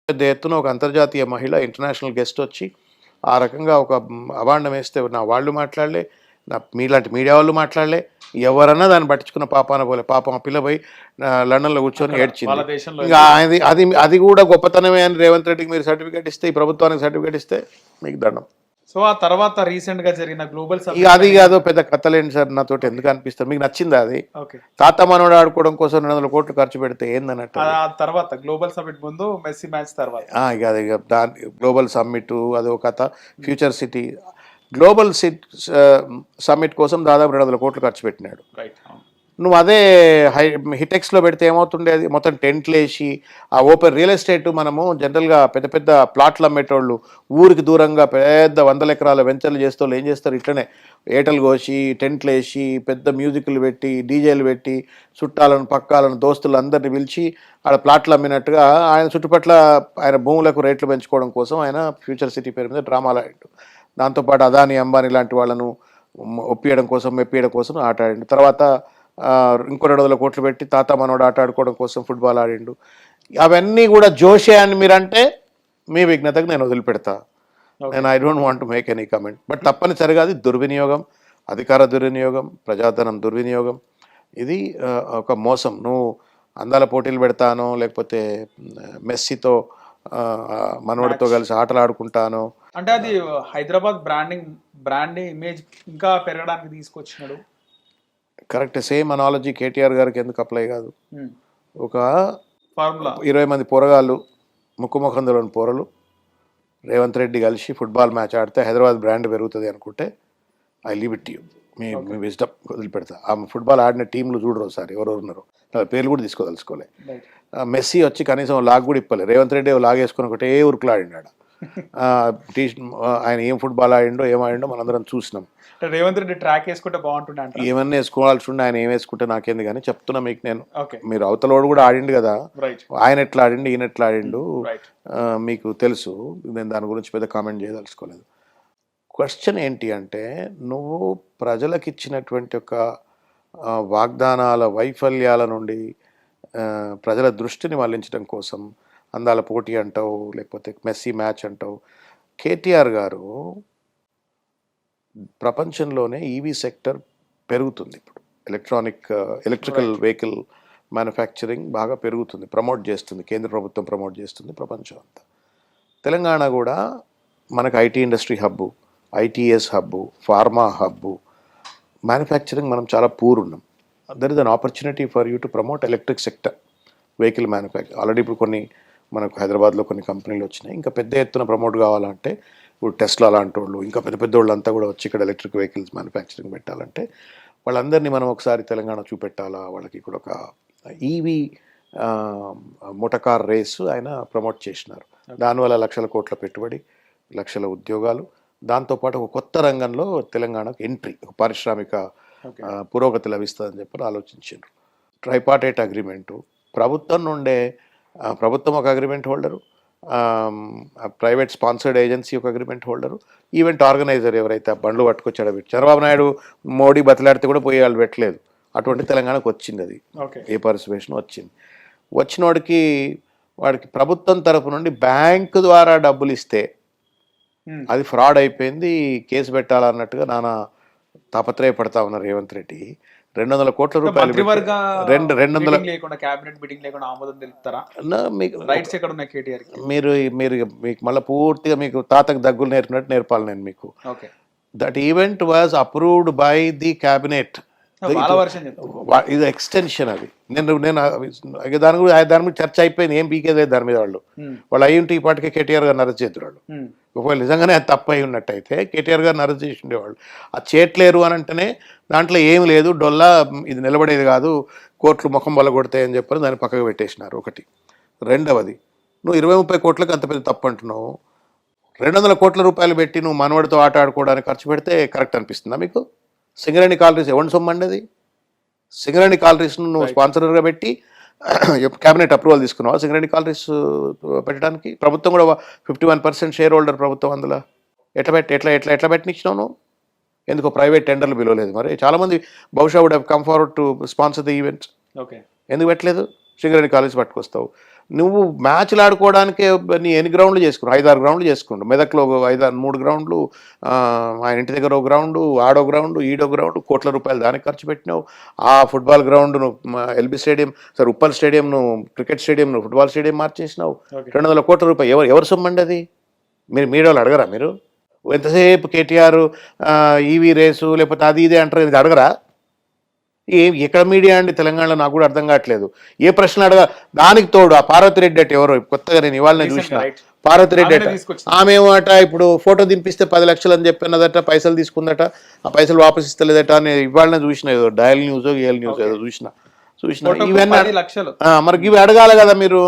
పెద్ద ఎత్తున ఒక అంతర్జాతీయ మహిళ ఇంటర్నేషనల్ గెస్ట్ వచ్చి ఆ రకంగా ఒక అవాండం వేస్తే నా వాళ్ళు మాట్లాడలే, నా మీలాంటి మీడియా వాళ్ళు మాట్లాడలే, ఎవరన్నా దాన్ని పట్టించుకున్న పాపాన పోలే. పాపం ఆ పిల్ల పోయి లండన్లో కూర్చొని ఏడ్చింది. ఇంకా అది అది అది కూడా గొప్పతనమే అని రేవంత్ రెడ్డికి మీరు సర్టిఫికేట్ ఇస్తే, ఈ ప్రభుత్వానికి సర్టిఫికేట్ ఇస్తే మీకు దండం. సో ఆ తర్వాత రీసెంట్ గా జరిగిన గ్లోబల్ ఇక అది కాదో పెద్ద కథలేండి సార్, నాతోటి ఎందుకు అనిపిస్తుంది. మీకు నచ్చిందా అది? తాత మనోడు ఆడుకోవడం కోసం 200 కోట్లు ఖర్చు పెడితే ఏందన్నట్టు. ఆ తర్వాత గ్లోబల్ సమ్మిట్ ముందు మెస్సీ మ్యాచ్ తర్వాత ఇక అది దాని గ్లోబల్ సమ్మిట్ అదో కథ. ఫ్యూచర్ సిటీ గ్లోబల్ సమ్మిట్ కోసం దాదాపు 200 కోట్లు ఖర్చు పెట్టినాడు. నువ్వు అదే హిటెక్స్లో పెడితే ఏమవుతుండే? అది మొత్తం టెంట్లు వేసి ఆ ఓపెన్ రియల్ ఎస్టేట్, మనము జనరల్గా పెద్ద పెద్ద ప్లాట్లు అమ్మేటోళ్ళు ఊరికి దూరంగా పెద్ద 100 ఎకరాల వెంచర్లు చేసేవాళ్ళు ఏం చేస్తారు, ఇట్లనే ఏటలు కోసి టెంట్లు వేసి పెద్ద మ్యూజిక్లు పెట్టి డీజేలు పెట్టి చుట్టాలను పక్కాలను దోస్తులు అందరిని పిలిచి ఆడ ప్లాట్లు అమ్మినట్టుగా ఆయన చుట్టుపట్ల ఆయన భూములకు రేట్లు పెంచుకోవడం కోసం ఆయన ఫ్యూచర్ సిటీ పేరు మీద డ్రామాలు ఆడిండు. దాంతోపాటు అదాని అంబానీ లాంటి వాళ్ళను మెప్పియడం కోసం ఆట ఆడిండు. తర్వాత ఇంకో 200 కోట్లు పెట్టి తాత మనోడు ఆట ఆడుకోవడం కోసం ఫుట్బాల్ ఆడిండు. అవన్నీ కూడా జోషే అని మీరంటే మీ విఘ్నతకు నేను వదిలిపెడతా. నేను I don't want to make any comment. But తప్పనిసరిగా అది దుర్వినియోగం, అధికార దుర్వినియోగం, ప్రజాధనం దుర్వినియోగం. ఇది ఒక మోసం. నువ్వు అందాల పోటీలు పెడతానో, లేకపోతే మెస్సీతో మనోడితో కలిసి ఆటలు ఆడుకుంటానో, అంటే అది హైదరాబాద్ బ్రాండ్ ఇమేజ్ ఇంకా పెరగడానికి తీసుకొచ్చినాడు. కరెక్ట్. సేమ్ అనాలజీ కేటీఆర్ గారికి ఎందుకు అప్లై కాదు? ఒక ఫార్ములా 20 మంది పోరగాళ్ళు, ముక్కుముఖందులోని పోరలు రేవంత్ రెడ్డి కలిసి ఫుట్బాల్ మ్యాచ్ ఆడితే హైదరాబాద్ బ్రాండ్ పెరుగుతుంది అనుకుంటే ఐ లీవ్ ఇట్ యూ. మీ విజ్డమ్ వదిలిపెడతా. ఆ ఫుట్బాల్ ఆడిన టీంలు చూడరు ఒకసారి ఎవరెవరు ఉన్నారు, పేర్లు కూడా తీసుకోదలుచుకోలే. మెస్సీ వచ్చి కనీసం లాగ్ కూడా ఇప్పలే. రేవంత్ రెడ్డి లాగేసుకుని ఒకటే ఉరుకులు ఆడినాడు. ఆయన ఏం ఫుట్బాల్ ఆడిండో ఏమాడిండో మనందరం చూసినాం. రేవంత్ రెడ్డి ట్రాక్ వేసుకుంటే బాగుంటుండే. ఏమన్నా వేసుకోవాల్సి ఉండే, ఆయన ఏం వేసుకుంటే నాకేంది కానీ చెప్తున్నా మీకు నేను. మీరు అవతలోడు కూడా ఆడిండు కదా, ఆయన ఎట్లా ఆడిండు ఈయన ఎట్లా ఆడిండు మీకు తెలుసు. నేను దాని గురించి పెద్ద కామెంట్ చేయదలుచుకోలేదు. క్వశ్చన్ ఏంటి అంటే, నువ్వు ప్రజలకు ఇచ్చినటువంటి ఒక వాగ్దానాల వైఫల్యాల నుండి ప్రజల దృష్టిని మళ్లించడం కోసం అందాల పోటీ అంటావు, లేకపోతే మెస్సీ మ్యాచ్ అంటావు. కేటీఆర్ గారు ప్రపంచంలోనే ఈవీ సెక్టర్ పెరుగుతుంది ఇప్పుడు. ఎలక్ట్రికల్ వెహికల్ మ్యానుఫ్యాక్చరింగ్ బాగా పెరుగుతుంది, ప్రమోట్ చేస్తుంది, కేంద్ర ప్రభుత్వం ప్రమోట్ చేస్తుంది ప్రపంచం అంతా. తెలంగాణ కూడా మనకు IT industry hub, ITS hub, pharma hub, manufacturing మనం చాలా పూర్ ఉన్నాం. There is an opportunity for you to promote electric sector, vehicle manufacture. Already ఇప్పుడు కొన్ని మనకు హైదరాబాద్లో కొన్ని కంపెనీలు వచ్చినాయి. ఇంకా పెద్ద ఎత్తున ప్రమోట్ కావాలంటే ఇప్పుడు టెస్లా లాంటి వాళ్ళు, ఇంకా పెద్ద పెద్ద వాళ్ళంతా కూడా వచ్చి ఇక్కడ ఎలక్ట్రిక్ వెహికల్స్ మ్యానుఫ్యాక్చరింగ్ పెట్టాలంటే వాళ్ళందరినీ మనం ఒకసారి తెలంగాణ చూపెట్టాలా. వాళ్ళకి ఇక్కడ ఒక ఈవీ మోటార్ రేసు ఆయన ప్రమోట్ చేసినారు. దానివల్ల లక్షల కోట్ల పెట్టుబడి, లక్షల ఉద్యోగాలు, దాంతోపాటు ఒక కొత్త రంగంలో తెలంగాణకు ఎంట్రీ, ఒక పారిశ్రామిక పురోగతి లభిస్తుందని చెప్పి ఆలోచించారు. ట్రైపార్టైట్ అగ్రిమెంటు, ప్రభుత్వం నుండే ప్రభుత్వం ఒక agreement holder, private sponsored agency ఒక అగ్రిమెంట్ హోల్డరు, ఈవెంట్ ఆర్గనైజర్ ఎవరైతే ఆ బండ్లు పట్టుకొచ్చాడో పెట్టి చంద్రబాబు నాయుడు మోడీ బతలాడితే కూడా పోయి వాళ్ళు పెట్టలేదు. అటువంటి తెలంగాణకు వచ్చింది అది, ఏ పార్టిసిపేషన్ వచ్చింది. వచ్చినోడికి వాడికి ప్రభుత్వం తరపు నుండి బ్యాంకు ద్వారా డబ్బులు ఇస్తే అది ఫ్రాడ్ అయిపోయింది, కేసు పెట్టాలన్నట్టుగా నానా తాపత్రయపడతా ఉన్నారు రేవంత్ రెడ్డి. 200 కోట్ల రూపాయలు మీకు మళ్ళీ పూర్తిగా మీకు తాతకు దగ్గులు నేర్పినట్టు నేర్పాలి నేను మీకు. That event was approved by the cabinet. ఇది ఎక్స్టెన్షన్. అది నేను దాని గురించి చర్చ అయిపోయింది, ఏం పీకేది దాని మీద. వాళ్ళు అయ్యి ఉంటే ఈ పాటికే కేటీఆర్ గారు అరెస్ట్ చేద్దరు వాళ్ళు. ఒకవేళ నిజంగానే అది తప్పు అయి ఉన్నట్టయితే కేటీఆర్ గారిని అరెస్ట్ చేసి ఉండేవాళ్ళు. అది చేయట్లేరు అని అంటేనే దాంట్లో ఏం లేదు, డొల్లా, ఇది నిలబడేది కాదు, కోట్లు ముఖం వల్ల కొడతాయని చెప్పని దాన్ని పక్కకు పెట్టేసినారు. ఒకటి. రెండవది, నువ్వు 20-30 కోట్లకు అంత పెద్ద తప్పు అంటున్నావు. 200 కోట్ల రూపాయలు పెట్టి నువ్వు మనవడితో ఆట ఆడుకోవడానికి ఖర్చు పెడితే కరెక్ట్ అనిపిస్తుందా మీకు? సింగరేణి కాలరీస్ ఎవరి సొమ్మండి అది? సింగరేణి కాలరీస్ను నువ్వు స్పాన్సర్గా పెట్టి క్యాబినెట్ అప్రూవల్ తీసుకున్నావా సింగరేణి కాలరీస్ పెట్టడానికి? ప్రభుత్వం కూడా 51% షేర్ హోల్డర్ ప్రభుత్వం. అందులో ఎట్లా పెట్టినిచ్చినావు నువ్వు? ఎందుకో ప్రైవేట్ టెండర్లు పిలవలేదు మరి? చాలామంది బహుశా would have come forward to sponsor the event. ఎందుకు పెట్టలేదు? సింగరేణి కాలరీస్ పట్టుకొస్తావు. నువ్వు మ్యాచ్లు ఆడుకోవడానికే నీ ఎన్ని గ్రౌండ్లు చేసుకున్నావు? 5-6 గ్రౌండ్లు చేసుకుంటావు. మెదక్లో 3 గ్రౌండ్లు, ఆయన ఇంటి దగ్గర ఒక గ్రౌండు, ఆడో గ్రౌండు, ఈడో గ్రౌండు, కోట్ల రూపాయలు దానికి ఖర్చు పెట్టినావు. ఆ ఫుట్బాల్ గ్రౌండ్ను ఎల్బీ స్టేడియం, సార్ ఉప్పల్ స్టేడియంను క్రికెట్ స్టేడియంను ఫుట్బాల్ స్టేడియం మార్చేసినావు. 200 కోట్ల రూపాయలు. ఎవరు సొమ్మండి అది? మీరు మీడియా వాళ్ళు అడగరా? మీరు ఎంతసేపు కేటీఆర్ ఈవీ రేసు లేకపోతే అది ఇదే అంటారు, ఇది అడగరా? ఎక్కడ మీడియా అండి తెలంగాణలో? నాకు కూడా అర్థం కావట్లేదు. ఏ ప్రశ్నలు అడగా? దానికి తోడు ఆ పార్వతిరెడ్డి అట ఎవరో కొత్తగా నేను ఇవాళ చూసిన పార్వతిరెడ్డి అట, ఆమె ఏమట ఇప్పుడు ఫోటో దింపిస్తే 10 లక్షలు అని చెప్పినదట, పైసలు తీసుకుందట, ఆ పైసలు వాపస్ ఇస్తలేదట అని ఇవాళ చూసిన. ఏదో డయల్ న్యూస్ ఏల్ న్యూస్ ఏదో చూసిన ఇవన్నీ. మరి ఇవి అడగాలి కదా మీరు.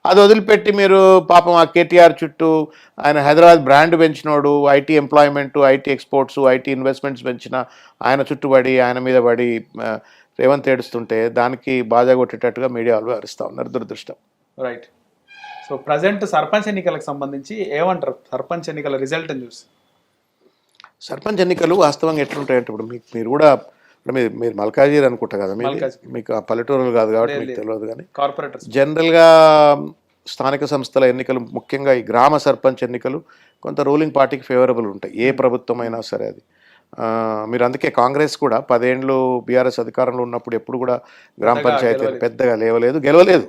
అది వదిలిపెట్టి మీరు పాపం ఆ కేటీఆర్ చుట్టూ ఆయన హైదరాబాద్ బ్రాండ్ పెంచినోడు, IT employment, IT exports, IT investments పెంచిన ఆయన చుట్టుబడి ఆయన మీద పడి రేవంత్ ఏడుస్తుంటే దానికి బాజా కొట్టేటట్టుగా మీడియా వాళ్ళు వ్యవహరిస్తూ ఉన్నారు. దురదృష్టం. రైట్. సో ప్రజెంట్ సర్పంచ్ ఎన్నికలకు సంబంధించి ఏమంటారు? సర్పంచ్ ఎన్నికల రిజల్ట్ చూసి. సర్పంచ్ ఎన్నికలు వాస్తవంగా ఎట్లుంటాయంటే ఇప్పుడు మీరు కూడా మీరు మల్కాజీర్ అనుకుంటా కదా, మీకు ఆ పల్లెటూరులు కాదు కాబట్టి మీకు తెలియదు. కానీ కార్పొరేటర్స్ జనరల్గా స్థానిక సంస్థల ఎన్నికలు, ముఖ్యంగా ఈ గ్రామ సర్పంచ్ ఎన్నికలు కొంత రూలింగ్ పార్టీకి ఫేవరబుల్ ఉంటాయి, ఏ ప్రభుత్వం అయినా సరే. అది మీరు అందుకే కాంగ్రెస్ కూడా 10 ఏళ్ళు బీఆర్ఎస్ అధికారంలో ఉన్నప్పుడు ఎప్పుడు కూడా గ్రామ పంచాయతీ పెద్దగా లేవలేదు, గెలవలేదు.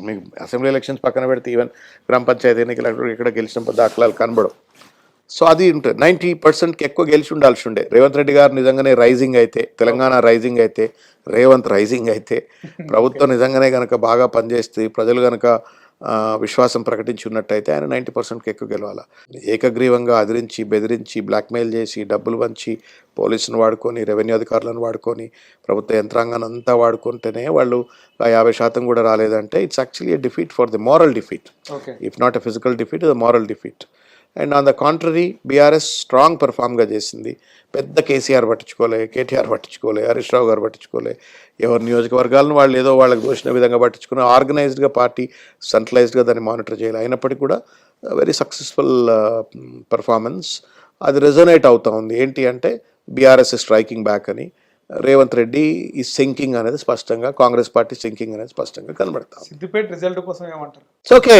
మీకు అసెంబ్లీ ఎలక్షన్స్ పక్కన పెడితే ఈవెన్ గ్రామ పంచాయతీ ఎన్నికలు ఇక్కడ గెలిచిన దాఖలాలు కనబడవు. సో అది ఉంటుంది. 90%కి ఎక్కువ గెలిచి ఉండాల్సి ఉండే. రేవంత్ రెడ్డి గారు నిజంగానే రైజింగ్ అయితే, తెలంగాణ రైజింగ్ అయితే, రేవంత్ రైజింగ్ అయితే, ప్రభుత్వం నిజంగానే కనుక బాగా పనిచేస్తే, ప్రజలు కనుక విశ్వాసం ప్రకటించి ఉన్నట్టయితే ఆయన 90%కి ఎక్కువ గెలవాలి. ఏకగ్రీవంగా అదిరించి, బెదిరించి, బ్లాక్మెయిల్ చేసి, డబ్బులు పంచి, పోలీసును వాడుకొని, రెవెన్యూ అధికారులను వాడుకొని, ప్రభుత్వ యంత్రాంగాన్ని అంతా వాడుకుంటేనే వాళ్ళు 50% కూడా రాలేదంటే it's actually a defeat for the moral defeat. If not a physical defeat, the moral defeat. And on the contrary BRS strong పర్ఫామ్గా చేసింది. పెద్ద కేసీఆర్ పట్టించుకోలే, కేటీఆర్ పట్టించుకోలే, హరీష్ రావు గారు పట్టించుకోలే, ఎవరి నియోజకవర్గాలను వాళ్ళు ఏదో వాళ్ళకి దోచిన విధంగా పట్టించుకుని ఆర్గనైజ్డ్గా పార్టీ సెంట్రలైజ్డ్గా దాన్ని మానిటర్ చేయాలి. అయినప్పటికీ కూడా వెరీ సక్సెస్ఫుల్ పర్ఫార్మెన్స్. అది రెజొనేట్ అవుతా ఉంది. ఏంటి అంటే బీఆర్ఎస్ స్ట్రైకింగ్ బ్యాక్ అని, రేవంత్ రెడ్డి ఈ సింకింగ్ అనేది స్పష్టంగా, కాంగ్రెస్ పార్టీ సింకింగ్ అనేది స్పష్టంగా కనబడతాం. సిద్దిపేట రిజల్ట్ కోసం ఏమంటారు? ఓకే,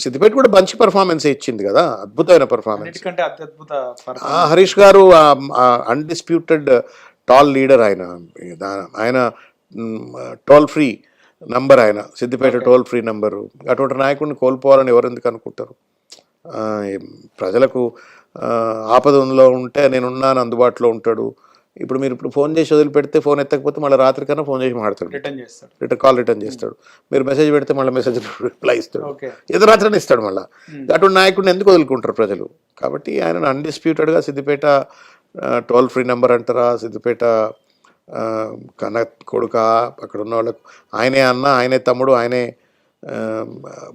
సిద్దిపేట కూడా మంచి పర్ఫార్మెన్స్ ఇచ్చింది కదా, అద్భుతమైన పర్ఫార్మెన్స్. హరీష్ గారు అన్డిస్ప్యూటెడ్ టాల్ లీడర్. ఆయన టోల్ ఫ్రీ నంబర్, ఆయన సిద్దిపేట టోల్ ఫ్రీ నంబరు. అటువంటి నాయకుడిని కోల్పోవాలని ఎవరు ఎందుకు అనుకుంటారు? ప్రజలకు ఆపదలో ఉంటే నేనున్నాను, అందుబాటులో ఉంటాడు. ఇప్పుడు మీరు ఫోన్ చేసి వదిలిపెడితే ఫోన్ ఎత్తకపోతే మళ్ళీ రాత్రి కన్నా ఫోన్ చేసి మాట్లాడతాడు, రిటర్న్ చేస్తాడు. మీరు మెసేజ్ పెడితే మళ్ళీ మెసేజ్ రిప్లై ఇస్తాడు, ఎదురాత్రనే ఇస్తాడు. మళ్ళీ అటువంటి నాయకుడిని ఎందుకు వదులుకుంటారు ప్రజలు? కాబట్టి ఆయన అన్డిస్ప్యూటెడ్గా సిద్దిపేట టోల్ ఫ్రీ నెంబర్ అంటారా, సిద్దిపేట కన్న కొడుక, అక్కడ ఉన్న వాళ్ళకు ఆయనే అన్న, ఆయనే తమ్ముడు, ఆయనే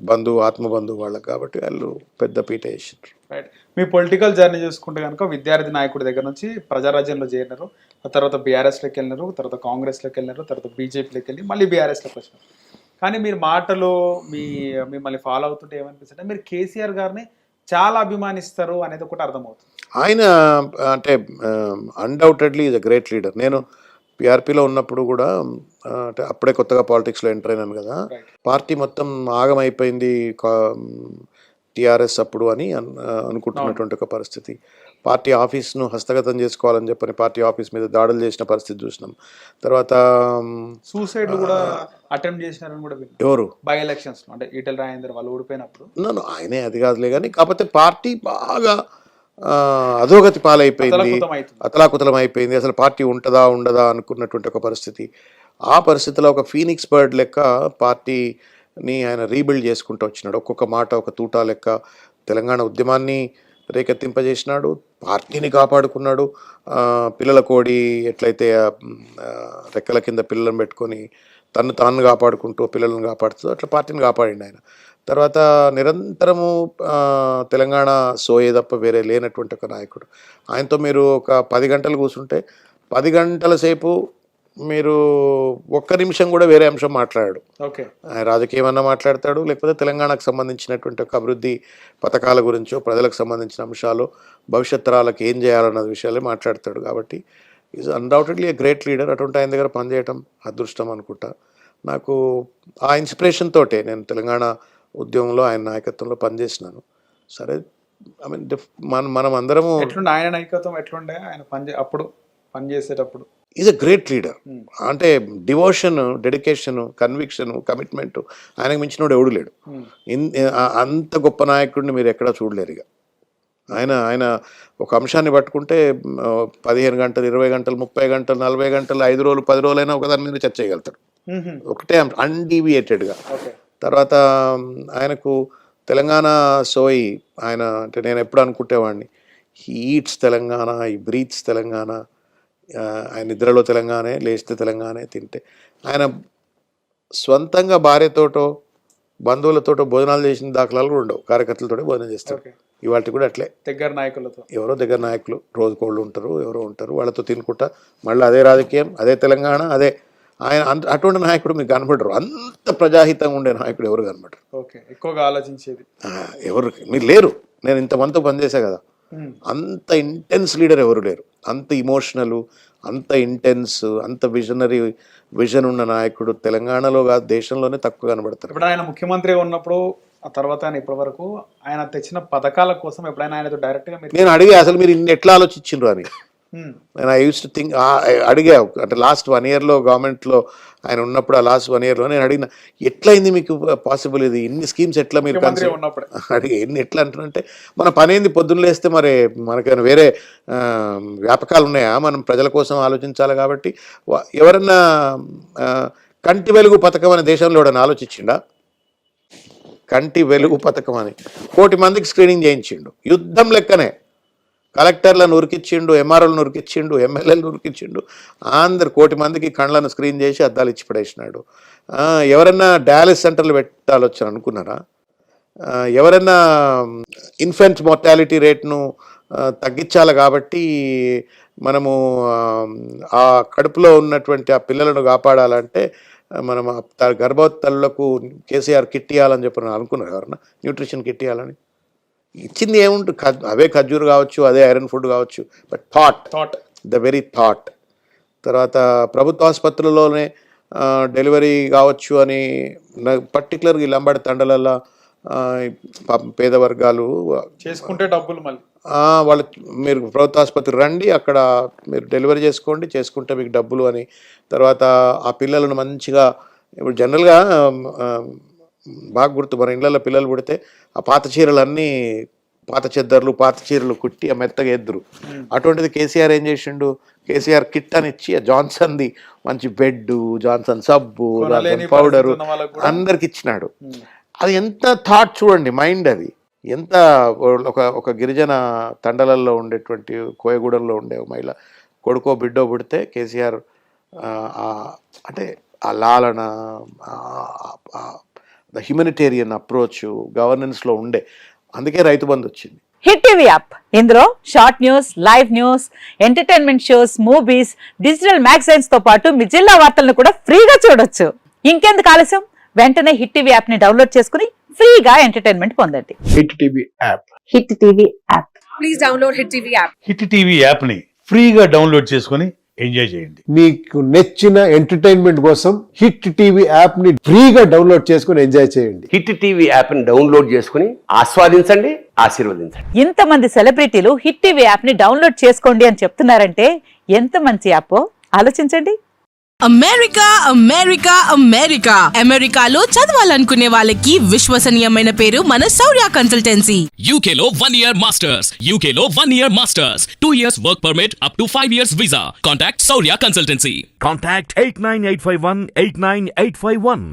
బంధువు, ఆత్మబంధువు వాళ్ళకి. కాబట్టి వాళ్ళు పెద్ద పీట వేసారు. రైట్. మీ పొలిటికల్ జర్నీ చూసుకుంటే కనుక విద్యార్థి నాయకుడి దగ్గర నుంచి ప్రజారాజ్యంలో చేరినారు, ఆ తర్వాత బీఆర్ఎస్లోకి వెళ్ళినారు, తర్వాత కాంగ్రెస్లోకి వెళ్ళినారు, తర్వాత బీజేపీలోకి వెళ్ళి మళ్ళీ బీఆర్ఎస్లోకి వచ్చినారు. కానీ మీరు మాటలు మిమ్మల్ని ఫాలో అవుతుంటే ఏమనిపిస్తుంది? మీరు కేసీఆర్ గారిని చాలా అభిమానిస్తారు అనేది ఒకటి అర్థమవుతుంది. ఆయన అంటే undoubtedly is a great leader. నేను పిఆర్పీలో ఉన్నప్పుడు కూడా అంటే అప్పుడే కొత్తగా పాలిటిక్స్లో ఎంటర్ అయినాను కదా, పార్టీ మొత్తం ఆగమైపోయింది టీఆర్ఎస్ అప్పుడు అని అనుకుంటున్నటువంటి ఒక పరిస్థితి. పార్టీ ఆఫీస్ను హస్తగతం చేసుకోవాలని చెప్పని పార్టీ ఆఫీస్ మీద దాడులు చేసిన పరిస్థితి చూసినాం. తర్వాత సూసైడ్ కూడా అటెంప్ట్ చేసినారని కూడా ఎవరు బై ఎలక్షన్స్ అంటే ఈటెల రాజేందర్ వాళ్ళు ఓడిపోయినప్పుడు ఆయనే, అది కాదులే కానీ, కాకపోతే పార్టీ బాగా అధోగతి పాలైపోయింది, అతలాకుతలం అయిపోయింది. అసలు పార్టీ ఉంటుందా ఉండదా అనుకున్నటువంటి ఒక పరిస్థితి. ఆ పరిస్థితిలో ఒక ఫీనిక్స్ బర్డ్ లెక్క పార్టీని ఆయన రీబిల్డ్ చేసుకుంటూ వచ్చినాడు. ఒక్కొక్క మాట ఒక తూటా లెక్క తెలంగాణ ఉద్యమాన్ని రేకెత్తింపజేసినాడు, పార్టీని కాపాడుకున్నాడు. పిల్లల కోడి ఎట్లయితే రెక్కల కింద పిల్లలను పెట్టుకొని తాను కాపాడుకుంటూ పిల్లలను కాపాడుతూ అట్లా పార్టీని కాపాడిండు ఆయన. తర్వాత నిరంతరము తెలంగాణ సోయే తప్ప వేరే లేనటువంటి ఒక నాయకుడు. ఆయనతో మీరు ఒక 10 గంటలు కూర్చుంటే 10 గంటల సేపు మీరు ఒక్క నిమిషం కూడా వేరే అంశం మాట్లాడాడు. ఆయన రాజకీయం అన్నా మాట్లాడతాడు, లేకపోతే తెలంగాణకు సంబంధించినటువంటి ఒక అభివృద్ధి పథకాల గురించో, ప్రజలకు సంబంధించిన అంశాలు, భవిష్యత్ తరాలకు ఏం చేయాలన్న విషయాలే మాట్లాడతాడు. కాబట్టి is undoubtedly a great leader. అటువంటి ఆయన దగ్గర పనిచేయటం అదృష్టం అనుకుంటా. నాకు ఆ ఇన్స్పిరేషన్ తోటే నేను తెలంగాణ ఉద్యమంలో ఆయన నాయకత్వంలో పనిచేసినాను. సరే, ఐ మీన్ మనం అందరము ఎట్లుండే ఆయన నాయకత్వం, ఎట్లుండే ఆయన అప్పుడు పనిచేసేటప్పుడు? Is a great leader. అంటే డివోషన్, డెడికేషన్, కన్విక్షన్, కమిట్మెంట్ ఆయనకు మించినోడు ఎవడు లేడు. అంత గొప్ప నాయకుడిని మీరు ఎక్కడా చూడలేరు. ఇక ఆయన ఒక అంశాన్ని పట్టుకుంటే 15 గంటలు, 20 గంటలు, 30 గంటలు, 40 గంటలు, 5 రోజులు, 10 రోజులైనా ఒకదాని మీద చర్చ చేయగలుగుతాడు ఒకటే అన్డీవియేటెడ్గా. తర్వాత ఆయనకు తెలంగాణ సోయి, ఆయన అంటే నేను ఎప్పుడు అనుకుంటేవాడిని, హీ ఈట్స్ తెలంగాణ, ఈ బ్రీత్స్ తెలంగాణ. ఆయన నిద్రలో తెలంగాణే, లేస్తే తెలంగాణే, తింటే. ఆయన స్వంతంగా భార్యతోటో బంధువులతోటో భోజనాలు చేసిన దాఖలాలు కూడా ఉండవు. కార్యకర్తలతోటే భోజనం చేస్తాడు. ఇవాళ కూడా అట్లే దగ్గర నాయకులతో, ఎవరో దగ్గర నాయకులు రోజుకోళ్ళు ఉంటారు, ఎవరో ఉంటారు, వాళ్ళతో తినుకుంటా మళ్ళీ అదే రాజకీయం, అదే తెలంగాణ, అదే ఆయన. అటువంటి నాయకుడు మీకు కనపడరు. అంత ప్రజాహితంగా ఉండే నాయకుడు ఎవరు కనపడరు. ఓకే, ఎక్కువగా ఆలోచించేది ఎవరు మీరు లేరు. నేను ఇంతమందితో పనిచేసా కదా, అంత ఇంటెన్స్ లీడర్ ఎవరు లేరు. అంత ఇమోషనల్, అంత ఇంటెన్స్, అంత విజన్ ఉన్న నాయకుడు తెలంగాణలో కాదు, దేశంలోనే తక్కువ కనబడతారు. ఇప్పుడు ఆయన ముఖ్యమంత్రిగా ఉన్నప్పుడు, ఆ తర్వాత ఆయన ఇప్పటి వరకు ఆయన తెచ్చిన పథకాల కోసం ఎప్పుడైనా ఆయనతో డైరెక్ట్గా నేను అడిగా, అసలు మీరు ఇన్ని ఎట్లా ఆలోచించిండ్రు అని. నేను ఐ యూస్ టు థింక్, అడిగా. అంటే లాస్ట్ 1 yearలో గవర్నమెంట్లో ఆయన ఉన్నప్పుడు, ఆ లాస్ట్ 1 yearలో నేను అడిగిన, ఎట్లయింది మీకు పాసిబుల్ ఇది, ఇన్ని స్కీమ్స్ ఎట్లా మీరు అడిగి ఎట్లా అంటారంటే, మన పని ఏంది, పొద్దున్న లేస్తే మరి మనకైనా వేరే వ్యాపకాలు ఉన్నాయా, మనం ప్రజల కోసం ఆలోచించాలి. కాబట్టి ఎవరన్నా కంటి వెలుగు పథకం అనే దేశంలో ఎవడన్నా ఆలోచించిండా? కంటి వెలుగు పథకం అని 1 కోటి మందికి స్క్రీనింగ్ చేయించిండు. యుద్ధం లెక్కనే కలెక్టర్లను ఉరికిచ్చిండు, ఎంఆర్ఓలను ఉరికిచ్చిండు, ఎమ్మెల్యేలను ఉరికిచ్చిండు. అందరు 1 కోటి మందికి కళ్ళను స్క్రీన్ చేసి అద్దాలు ఇచ్చి పడేసినాడు. ఎవరన్నా డయాలిసిస్ సెంటర్లు పెట్టాలొచ్చని అనుకున్నారా? ఎవరన్నా ఇన్ఫెంట్ మోర్టాలిటీ రేట్ను తగ్గించాలి కాబట్టి మనము ఆ కడుపులో ఉన్నటువంటి ఆ పిల్లలను కాపాడాలంటే మనం గర్భవతి తల్లులకు కేసీఆర్ కిట్ ఇవ్వాలని చెప్పి అనుకున్నారు. ఎవరన్నా న్యూట్రిషన్ కిట్ ఇవ్వాలని ఇచ్చింది ఏముంటుంది? అవే ఖర్జూరు కావచ్చు, అదే ఐరన్ ఫుడ్ కావచ్చు, but thought, the very thought. తర్వాత ప్రభుత్వ ఆసుపత్రుల్లోనే డెలివరీ కావచ్చు అని పర్టికులర్గా ఈ లంబాడి తండలలో పేద వర్గాలు చేసుకుంటే డబ్బులు మళ్ళీ వాళ్ళు, మీరు ప్రభుత్వ ఆసుపత్రికి రండి, అక్కడ మీరు డెలివరీ చేసుకుంటే మీకు డబ్బులు అని. తర్వాత ఆ పిల్లలను మంచిగా, ఇప్పుడు జనరల్గా బాగా గుర్తు, మన ఇళ్ళల్లో పిల్లలు పుడితే ఆ పాత చీరలన్నీ, పాత చెద్దర్లు, పాత చీరలు కుట్టి ఆ మెత్తగా ఎద్దురు. అటువంటిది కేసీఆర్ ఏం చేసిండు, కేసీఆర్ కిట్ అని ఇచ్చి జాన్సన్ది మంచి బెడ్, జాన్సన్ సబ్బు, జాన్సన్ పౌడరు అందరికి ఇచ్చినాడు. అది ఎంత థాట్ చూడండి, మైండ్. అది ఎంత ఒక గిరిజన తండలల్లో ఉండేటువంటి కోయగూడెంలో ఉండే మహిళ కొడుకో బిడ్డో పుడితే కేసీఆర్ అంటే ఆ లాలన, ద హ్యూమనిటేరియన్ అప్రోచ్ గవర్నెన్స్లో ఉండే. అందుకే రైతు బంధు వచ్చింది. హిట్ టీవీ యాప్, ఇందులో short news, live news, entertainment shows, movies, digital magazines తో పాటు మీ జిల్లా వార్తలను కూడా ఫ్రీగా చూడొచ్చు. ఇంకెందుకు ఆలస్యం, వెంటనే హిట్ టీవీ యాప్ ని డౌన్లోడ్ చేసుకుని ఫ్రీగా ఎంటర్టైన్మెంట్ పొందండి. Hit TV app, hit TV app, please download hit TV app. Hit TV app ని ఫ్రీగా డౌన్లోడ్ చేసుకుని ఎంజాయ్ చేయండి. మీకు నచ్చిన ఎంటర్టైన్మెంట్ కోసం హిట్ టీవీ యాప్ ని ఫ్రీగా డౌన్లోడ్ చేసుకుని ఎంజాయ్ చేయండి. హిట్ టీవీ యాప్ ని డౌన్లోడ్ చేసుకుని ఆస్వాదించండి, ఆశీర్వదించండి. ఇంతమంది సెలబ్రిటీలు హిట్ టీవీ యాప్ ని డౌన్లోడ్ చేసుకోండి అని చెప్తున్నారంటే ఎంత మంచి యాప్ ఆలోచించండి. అమెరికా అమెరికా అమెరికా అమెరికాలో చదవాలనుకునే వాళ్ళకి విశ్వసనీయమైన పేరు మన శౌర్య కన్సల్టెన్సీ. UK లో 1 year masters, UK లో 1 year masters, 2 years work permit up to 5 years visa. Contact Saurya Consultancy. Contact 89851 89851.